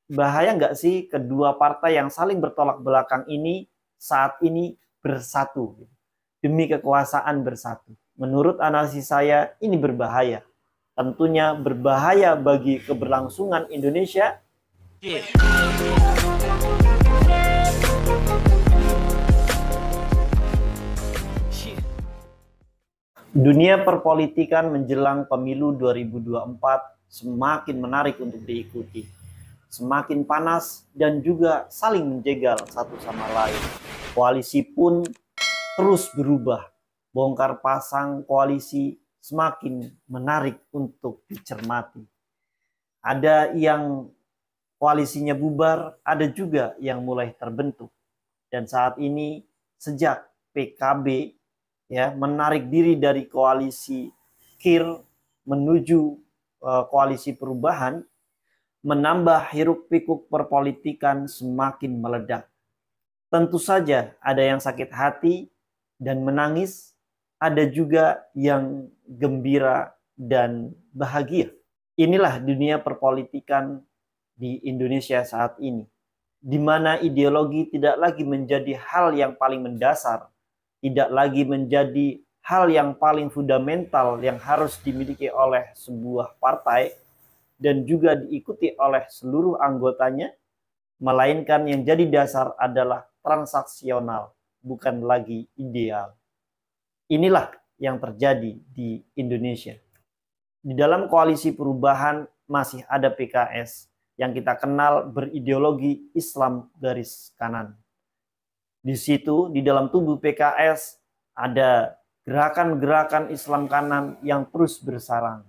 Bahaya nggak sih kedua partai yang saling bertolak belakang ini saat ini bersatu demi kekuasaan bersatu? Menurut analisis saya ini berbahaya. Tentunya berbahaya bagi keberlangsungan Indonesia. Dunia perpolitikan menjelang pemilu 2024 semakin menarik untuk diikuti. Semakin panas dan juga saling menjegal satu sama lain. Koalisi pun terus berubah. Bongkar pasang koalisi semakin menarik untuk dicermati. Ada yang koalisinya bubar, ada juga yang mulai terbentuk. Dan saat ini sejak PKB menarik diri dari koalisi KIR menuju koalisi perubahan, menambah hiruk pikuk perpolitikan semakin meledak. Tentu saja ada yang sakit hati dan menangis, ada juga yang gembira dan bahagia. Inilah dunia perpolitikan di Indonesia saat ini, di mana ideologi tidak lagi menjadi hal yang paling mendasar, tidak lagi menjadi hal yang paling fundamental yang harus dimiliki oleh sebuah partai dan juga diikuti oleh seluruh anggotanya, melainkan yang jadi dasar adalah transaksional, bukan lagi ideal. Inilah yang terjadi di Indonesia. Di dalam koalisi perubahan masih ada PKS yang kita kenal berideologi Islam garis kanan. Di situ, di dalam tubuh PKS, ada gerakan-gerakan Islam kanan yang terus bersarang.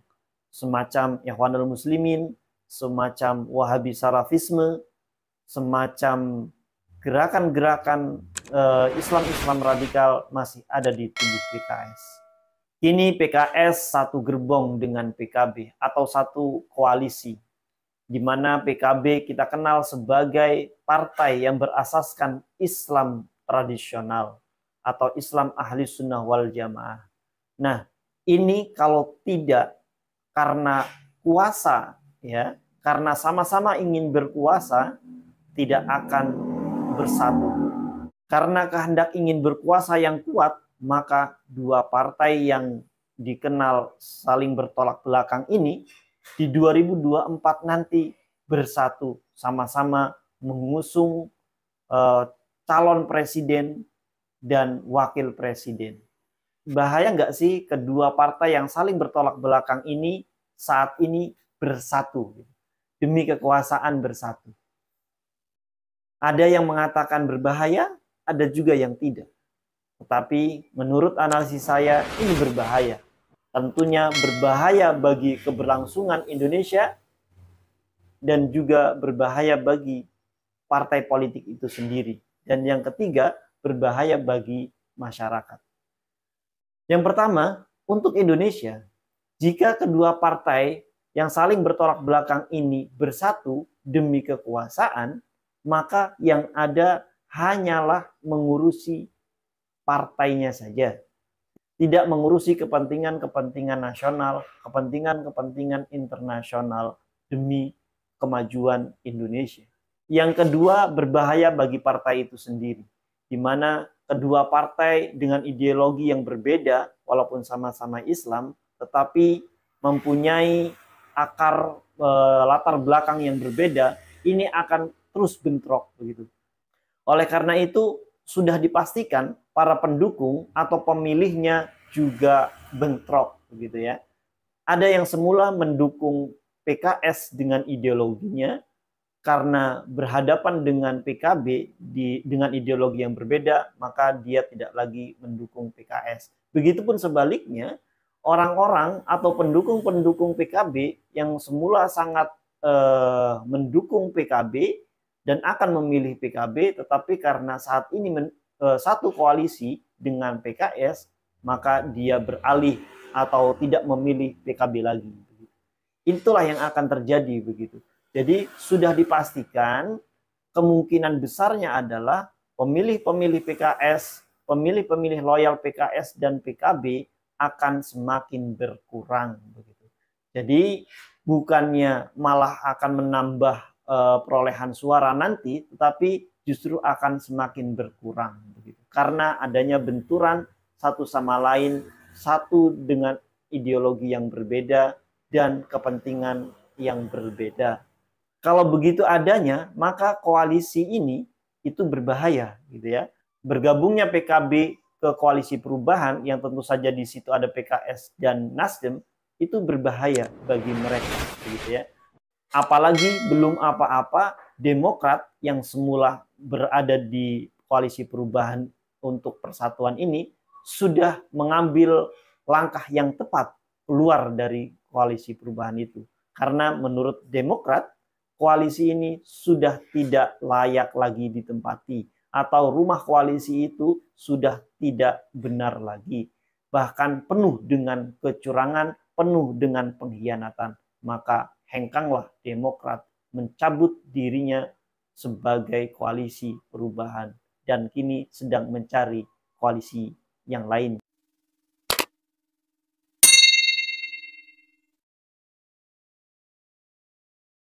Semacam Ikhwanul Muslimin, semacam Wahabi Salafisme, semacam gerakan-gerakan Islam-Islam radikal masih ada di tubuh PKS. Kini PKS satu gerbong dengan PKB atau satu koalisi, di mana PKB kita kenal sebagai partai yang berasaskan Islam tradisional atau Islam ahli sunnah wal jamaah. Nah, ini kalau tidak karena kuasa, karena sama-sama ingin berkuasa, tidak akan bersatu. Karena kehendak ingin berkuasa yang kuat, maka dua partai yang dikenal saling bertolak belakang ini di 2024 nanti bersatu, sama-sama mengusung calon presiden dan wakil presiden. Bahaya nggak sih kedua partai yang saling bertolak belakang ini saat ini bersatu demi kekuasaan bersatu? Ada yang mengatakan berbahaya, ada juga yang tidak. Tetapi menurut analisis saya ini berbahaya. Tentunya berbahaya bagi keberlangsungan Indonesia dan juga berbahaya bagi partai politik itu sendiri. Dan yang ketiga, berbahaya bagi masyarakat. Yang pertama, untuk Indonesia, jika kedua partai yang saling bertolak belakang ini bersatu demi kekuasaan, maka yang ada hanyalah mengurusi partainya saja. Tidak mengurusi kepentingan-kepentingan nasional, kepentingan-kepentingan internasional demi kemajuan Indonesia. Yang kedua, berbahaya bagi partai itu sendiri, di mana kedua partai dengan ideologi yang berbeda, walaupun sama-sama Islam, tetapi mempunyai akar latar belakang yang berbeda, ini akan terus bentrok begitu. Oleh karena itu, sudah dipastikan para pendukung atau pemilihnya juga bentrok begitu ya. Ada yang semula mendukung PKS dengan ideologinya, karena berhadapan dengan PKB dengan ideologi yang berbeda, maka dia tidak lagi mendukung PKS. Begitupun sebaliknya, orang-orang atau pendukung-pendukung PKB yang semula sangat mendukung PKB dan akan memilih PKB, tetapi karena saat ini satu koalisi dengan PKS, maka dia beralih atau tidak memilih PKB lagi. Itulah yang akan terjadi begitu. Jadi sudah dipastikan kemungkinan besarnya adalah pemilih-pemilih PKS, pemilih-pemilih loyal PKS dan PKB akan semakin berkurang begitu. Jadi bukannya malah akan menambah perolehan suara nanti, tetapi justru akan semakin berkurang begitu. Karena adanya benturan satu sama lain, satu dengan ideologi yang berbeda dan kepentingan yang berbeda. Kalau begitu adanya, maka koalisi ini itu berbahaya gitu ya. Bergabungnya PKB ke koalisi perubahan yang tentu saja di situ ada PKS dan Nasdem itu berbahaya bagi mereka gitu ya. Apalagi belum apa-apa Demokrat yang semula berada di koalisi perubahan untuk persatuan ini sudah mengambil langkah yang tepat keluar dari koalisi perubahan itu. Karena menurut Demokrat, koalisi ini sudah tidak layak lagi ditempati atau rumah koalisi itu sudah tidak benar lagi. Bahkan penuh dengan kecurangan, penuh dengan pengkhianatan. Maka hengkanglah Demokrat mencabut dirinya sebagai koalisi perubahan dan kini sedang mencari koalisi yang lain.